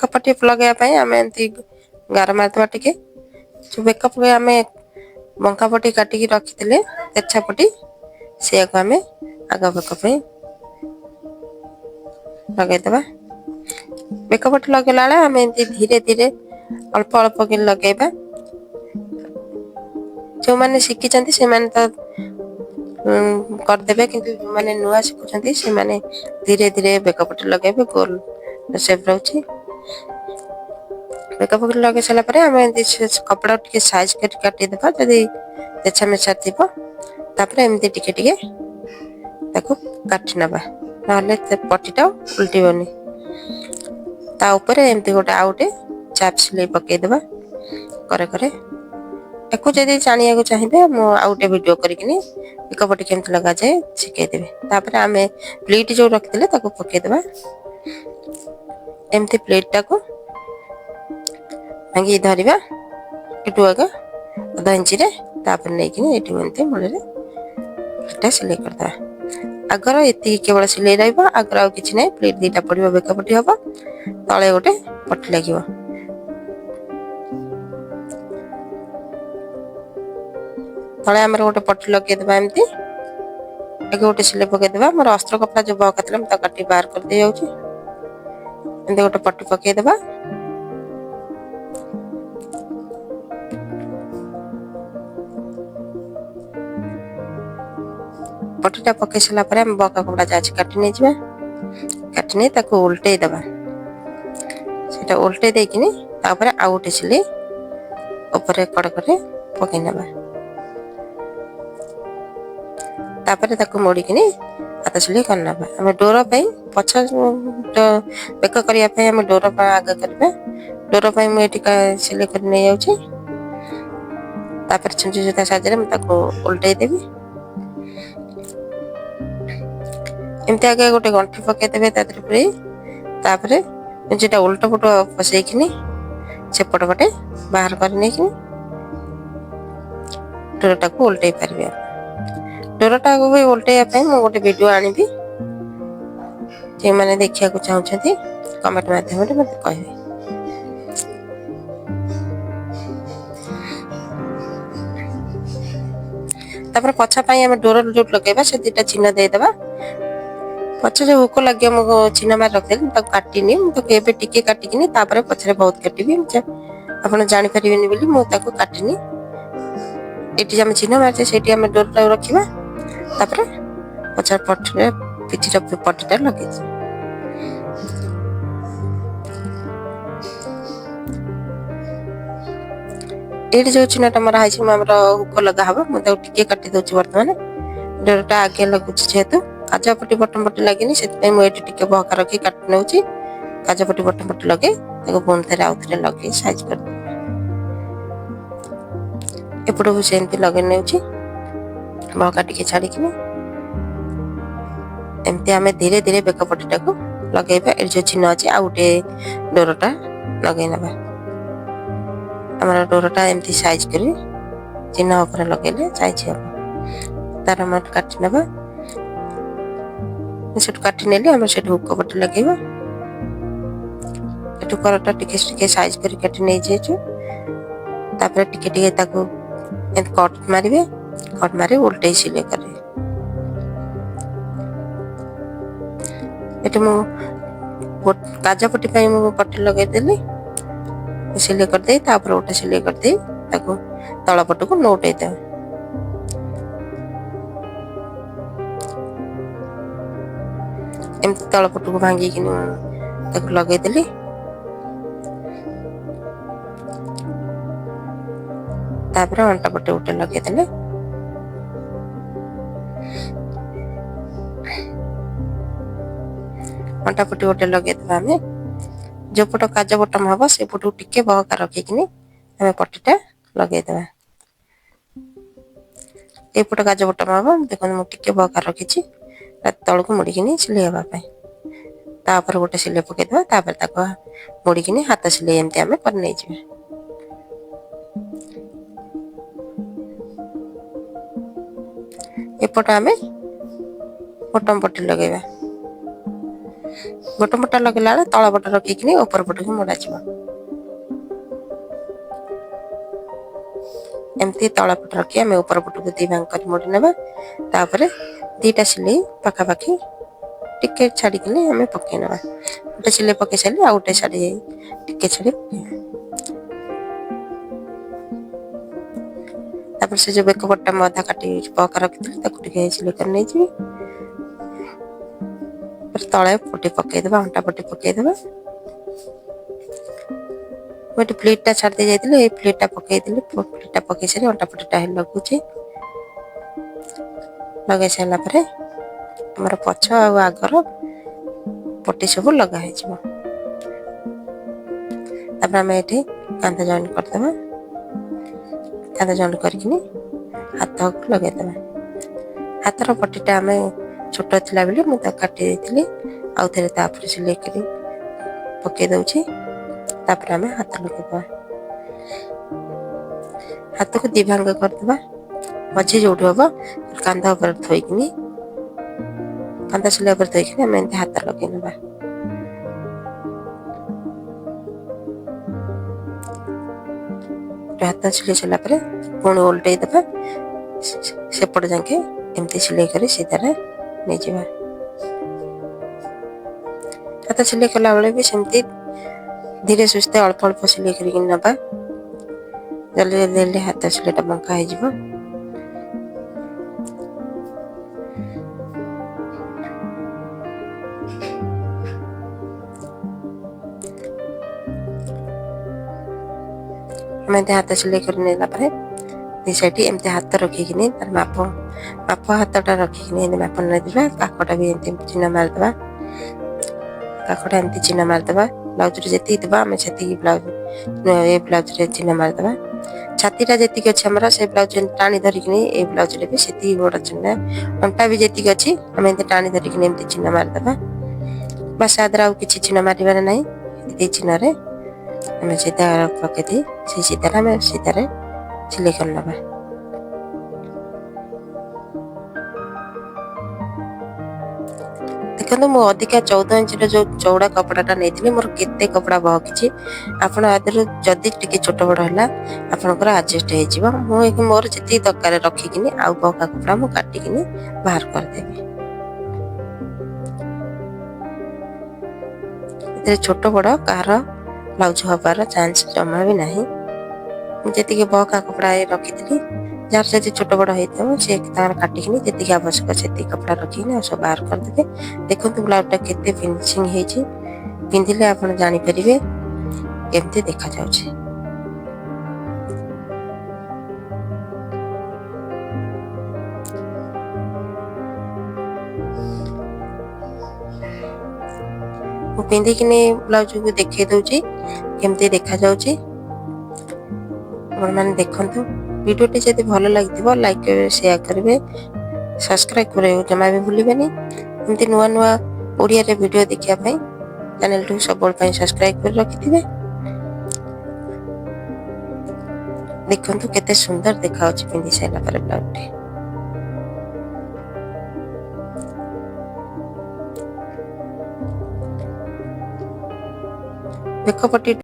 बेकपट्टी लगे आम एमती गार मारदे टिके जो बेकपे आम बंकापट्टी काटिकी रखी तेछापट्टी सी आम आग बेक लगेदबा बेकपट्टी लगेला आम धीरे धीरे अल्प अल्प कि लगेबा जो मैंने शिखी से तो करदे कि मैंने नुआ शिखुं से मैंने धीरे धीरे बेकपट्टी लगे गोल सेप रोचे बेकपट्टी लगे सारापर आम कपड़ा टे साइज कर काटिदेबा जदि तेछा मेछा थी एमती टिके टिके काटी नवा ना पट्टीटा उल्टबनी ता ऊपर एमती गोटे आउटे चाप सिलाई पकईदेबा करे करे याकू जब जाना चाहिए मुझे वीडियो करके बेकपट्टी केमती लगा जाए शिखेदेवी तापर आम प्लेट जो रखी पकईदेबा एमती प्लेट टाक भांगी धरवा एटू आगे अधा इंची नहीं एमती मूल सिलाई करदे आगर ये केवल सिलाई रगर आ कि ना प्लेट दीटा पड़ो बेकपट्टी हम तले गोटे पट्टी लगे तले आम गोटे पट्टी लगेदेबा एमती आगे गोटे सिलाई पकईदेबा मोर अस्त्र कपड़ा जो बका मुझे काटी बाहर कर दे जाऊँगी गोटे पट्टी पकईदेबा पट्टीटा पकई सारापर आम बका कपड़ा जाए काटी नहीं काटी नहीं उल्टे दबा से उल्टे देकिनी आउ गोटे सिलाई ऊपर कड़क पकई नवा तापर मोड़िकी हाथ सिलाई करना आम डोर पछ बेक करने आम डोर आगे करवा डोर मुझे सिलाई कर नहीं जाऊँगी छुंची सूता साहाଯ୍य मुझे उल्टे देवी एमती आगे गोटे गंठी पकईदेवे तापर छुंचीटा उल्ट पट पसईकिनी सेपट पटे बाहर कर डोरटा को उल्टे पारे डोरटा को भी उल्टे मुझे गोटे वीडियो आनी जो मैंने देखा चाहते कमेंट माध्यम मत कहे तापर पछापाई आम डोर जो लगेगा से दुटा चिन्ह देदेबा पछ जो हुक लगे मो चिन्ह मार रखिदेली काटिनी मुझे टिके काटिकी पछरे बहुत काटि आप जापर मुझे काटिनी ये आम चिन्ह मारे से आम डोर रखा पछर पट्टे पिठी पट्टीटा लगे ये जो चिन्हटा मोर है हुक लगा हम मुझे टिके काटी दूसरी बर्तमान डोरटा आगे लगुच जेहेतु काजपट्टी बटम पट्टी लगे से टे बहका रखी काटि नौ काजपट्टी बटम पट्टी लगे पुणी थे आउ थे लगे साइज कर एपट को सेमती लगे नौ बहका टे छाड़ी एमती आम धीरे धीरे बेकपट्टीटा को लगेबा जो चिन्ह अच्छे आ गोटे डोरटा लगे नवा आम डोरटा एमती साइज कर चिन्ह उपर लगे साइज हम तार हम काटि नवा से काटि नेली आम से हुक पट्टी लगेबा करटा टिके साइज कर काटि नहीं जाइए तापर टिके टिके ताको कट मारे कट मारे उल्टे सिलाई करे ये काजपट्टी पट्टी लगेदेली सिलाई करदे गोटे सिलाई करदे तल पट को नौटे एमती तल पट को भांगी लगेदेली अंटा पटे गोटे लगेदेले अंटा पट्टी गोटे लगेदेबा आम जो पट काज बटम हम से पट टिके बहका रखिकी आम पट्टीटा लगेदेबा एपट काज बटम हम देखो मुझे बहका रखी तल को मुड़िकी सिलाई हाँपाई तापर गोटे सिलाई पकईदेबा मुड़िकी हाथ सिलाई एमती आम कर नहीं जाए एपट आम बटम पट्टी लगेबा गोटे पट लगेला बेले तल पट रखिकी ऊपर पट को मोड़ा जाव एमती तल पट रखी आम ऊपर पट को दी भाग कर मोड़ी ना दीटा सिलाई पखापाखि टिके छाड़ी आम पकई ना गोटे सिलाई पकई सारे आ गोटे शाढ़ी टिके छाड़ी से जो बेक पट्टा मैं अधा काटी पका रखी सिलाई कर नहीं जी तले पट्टी पकईदे अंटा पट्टी पकईदे गोटे प्लेटा छाड़ी जाइए प्लेटा पकईदी प्लेटा पकई सारी अंटा पट्टीटा लगुच लगे सारापर आम पछ आगर पट्टी सब लगाई आम ये कांध जॉइंट करदे कांध जॉइंट करके हाथ को लगेदे हाथर पट्टीटा आम छोट थिला बेले मुझे काटी देती आउ थे सिलाई कर पकई दौची आम हाथ लगेदे हाथ को दी भांग करदे मझी जो हम कांध उपर थोकि कांध सिलाई उपर थोकि आम एमती हाथ लगे ना हाथ सिलाई सारापर पुणी ओल्टे देवा सेपट जाके एमती सिलाई कर सीधार नहीं जावा हाथ सिलाई कला बेले भी सेमती धीरे सुस्थे अल्प अल्प सिलाई कर नवा जल्दी जल्दी हाथ सिलाईटा बंका हो हाथ सिलाई कर दी साइड एमती हाथ रखिकी माप माप हाथटा रखिकी माप नहीं काकटा भी चिन्ह मारिदे काकटा एमती चिन्ह मारिदे ब्लाउज जी आम से ब्लाउज ये ब्लाउज चिन्ह मारिदे छातीटा जी अच्छी आम से ब्लाउज टाणी धरिकी ये ब्लाउज भी से बड़ चिन्ह अंटा भी जी अच्छी आम टाणी धरिकी एमती चिन्ह मारिदे बस आदर आउ कि चिन्ह मारे ना चिन्ह आम सीधा पकई से सीधार आम सीधार सिलाई कर नवा देखो मु अधिका 14 इंच जो चौड़ा कपड़ाटा नहीं मोर केते कपड़ा बहकी आपड़ आदर जदि टे छोट बड़ है आपंकर आडजस्ट हो मोर जी दरकार रखिकी आउ बहका कपड़ा मुझे काटिकी बाहर करदेवी छोट बड़ कह ब्लाउज हबार चांस जमा भी नहीं जी बहका कपड़ा रखी जार जब छोट बड़ होता सी काटिकी जी आवश्यक से कपड़ा रखिकी सब बाहर करदे देखो ब्लाउजटा केते फिनिशिंग होती पिंधिले आप जापर केमती देखा जाउछे पिंधिकी ब्लाउज को देखे दौची केमती देखा जाउछे मैंने देखु वीडियोटी जब भल लगी लाइक शेयर करेंगे सब्सक्राइब करें जमा भी भूलें एमती नुआ नुआ ओडिया रे वीडियो देखापी चैनल टू सब सब्सक्राइब कर रखि देखु केते सुंदर देखा पिंधि सारा पर ब्लाउज बेक पट्टी